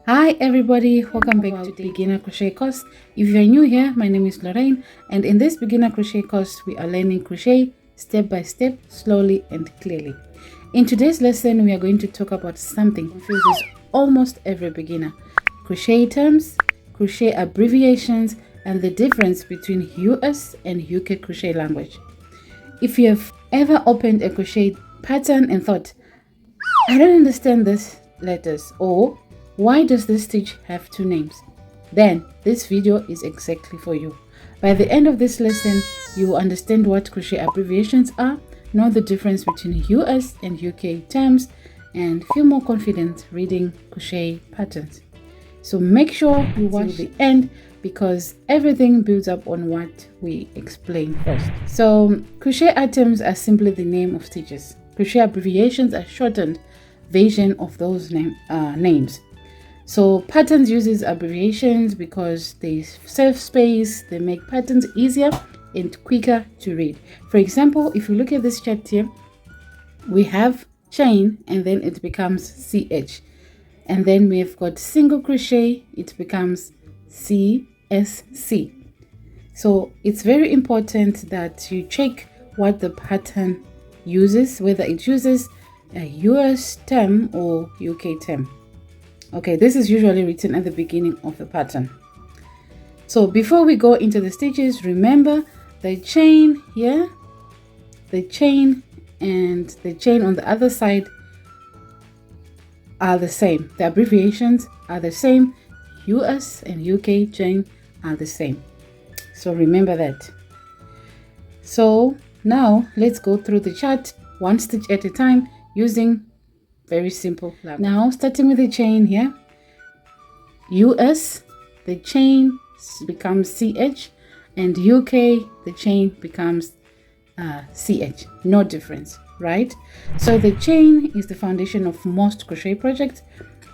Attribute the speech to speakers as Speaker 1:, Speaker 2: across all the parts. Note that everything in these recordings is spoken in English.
Speaker 1: Hi everybody, welcome back to the beginner crochet course. If you are new here, my name is Lorraine, and in this beginner crochet course we are learning crochet step by step, slowly and clearly. In today's lesson we are going to talk about something that confuses almost every beginner: crochet terms, crochet abbreviations, and the difference between US and UK crochet language. If you have ever opened a crochet pattern and thought, I don't understand these letters, or why does this stitch have two names? Then this video is exactly for you. By the end of this lesson, you will understand what crochet abbreviations are, know the difference between US and UK terms, and feel more confident reading crochet patterns. So make sure you watch the end because everything builds up on what we explain first. So crochet items are simply the name of stitches. Crochet abbreviations are shortened version of those names. So patterns uses abbreviations because they save space, they make patterns easier and quicker to read. For example, if you look at this chart here, we have chain and then it becomes CH. And then we've got single crochet, it becomes CSC. So it's very important that you check what the pattern uses, whether it uses a US term or UK term. Okay, this is usually written at the beginning of the pattern. So before we go into the stitches, remember the chain here, the chain and the chain on the other side are the same. The abbreviations are the same. US and UK chain are the same. So remember that. So now let's go through the chart one stitch at a time using very simple language. Now starting with the chain here, US, the chain becomes CH, and UK, the chain becomes CH. No difference, right? So the chain is the foundation of most crochet projects,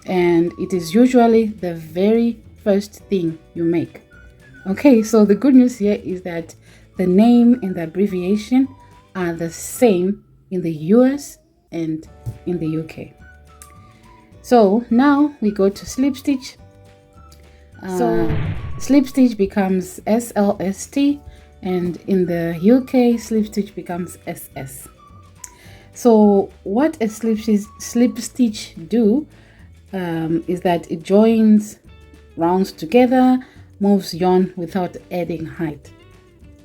Speaker 1: and it is usually the very first thing you make. Okay, so the good news here is that the name and the abbreviation are the same in the US and in the UK. So now we go to slip stitch. So slip stitch becomes SLST, and in the UK slip stitch becomes SS. So what a slip stitch do is that it joins rounds together, moves yarn without adding height.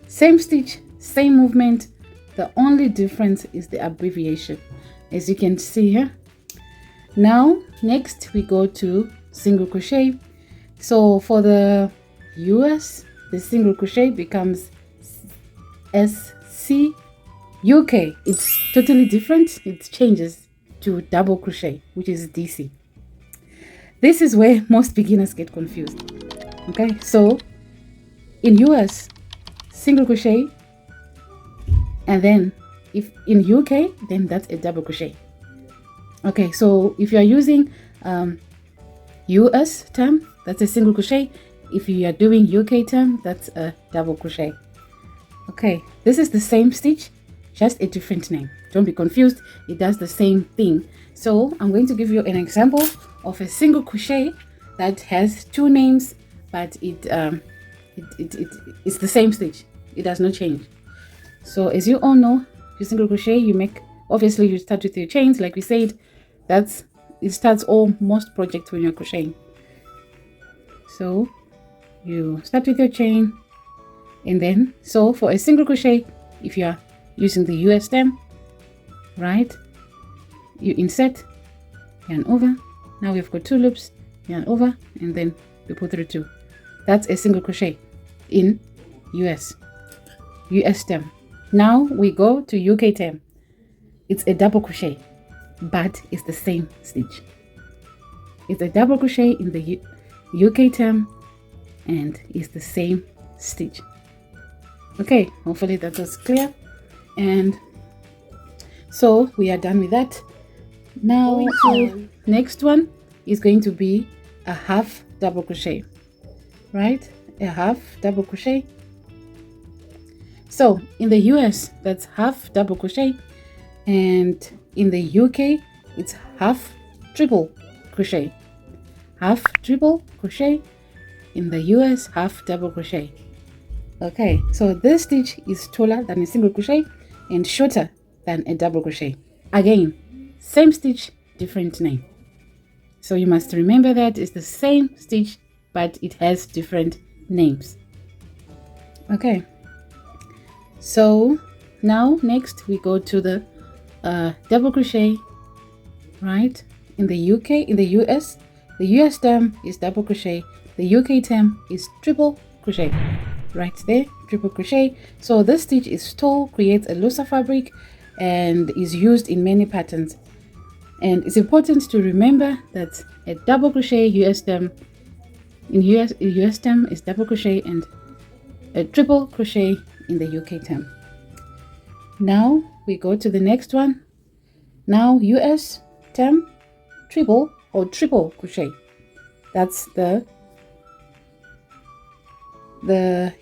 Speaker 1: Same stitch, same movement. The only difference is the abbreviation, as you can see here. Now next we go to single crochet. So for the US, the single crochet becomes SC. UK, it's totally different. It changes to double crochet, which is DC. This is where most beginners get confused. Okay, so in US, single crochet, and then if in UK, then that's a double crochet. Okay, so if you are using US term, that's a single crochet. If you are doing UK term, that's a double crochet. Okay, this is the same stitch, just a different name. Don't be confused, it does the same thing. So I'm going to give you an example of a single crochet that has two names, but it's the same stitch. It does not change. So as you all know, your single crochet, you make, obviously you start with your chains, like we said. It starts all most projects when you're crocheting. So you start with your chain, and then so for a single crochet, if you are using the US stem, right, you insert, yarn over. Now we've got two loops, yarn over, and then we pull through two. That's a single crochet in US stem. Now we go to UK term. It's a double crochet, but it's the same stitch. It's a double crochet in the UK term, and it's the same stitch. Okay, hopefully that was clear. And so we are done with that. Now to next one is going to be a half double crochet, right? A half double crochet. So in the US, that's half double crochet, and in the UK, it's half triple crochet. half triple crochet. In the US, half double crochet. Okay, so this stitch is taller than a single crochet and shorter than a double crochet. Again, same stitch, different name. So you must remember that it's the same stitch, but it has different names. Okay, so now next we go to the double crochet, right? In the US, the US term is double crochet, the UK term is triple crochet. Right there, triple crochet. So this stitch is tall, creates a looser fabric, and is used in many patterns. And it's important to remember that a double crochet US term US term is double crochet, and a triple crochet in the UK term. Now we go to the next one. Now US term, triple or triple crochet. That's the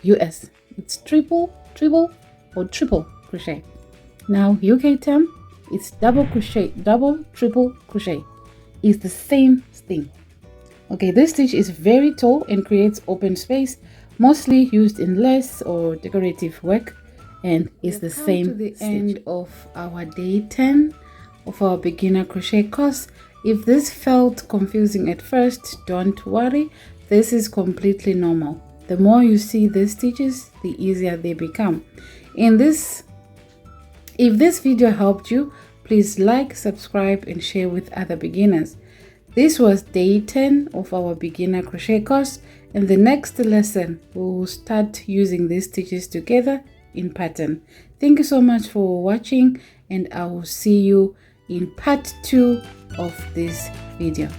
Speaker 1: US. It's triple or triple crochet. Now UK term, it's double crochet, double, triple crochet. It's the same thing. Okay, this stitch is very tall and creates open space, mostly used in lace or decorative work, and is the same to the stitch. End of our day 10 of our beginner crochet course. If this felt confusing at first, don't worry, this is completely normal. The more you see these stitches, the easier they become. If this video helped you, please like, subscribe, and share with other beginners. This was day 10 of our beginner crochet course, and the next lesson we will start using these stitches together in pattern. Thank you so much for watching, and I will see you in part 2 of this video.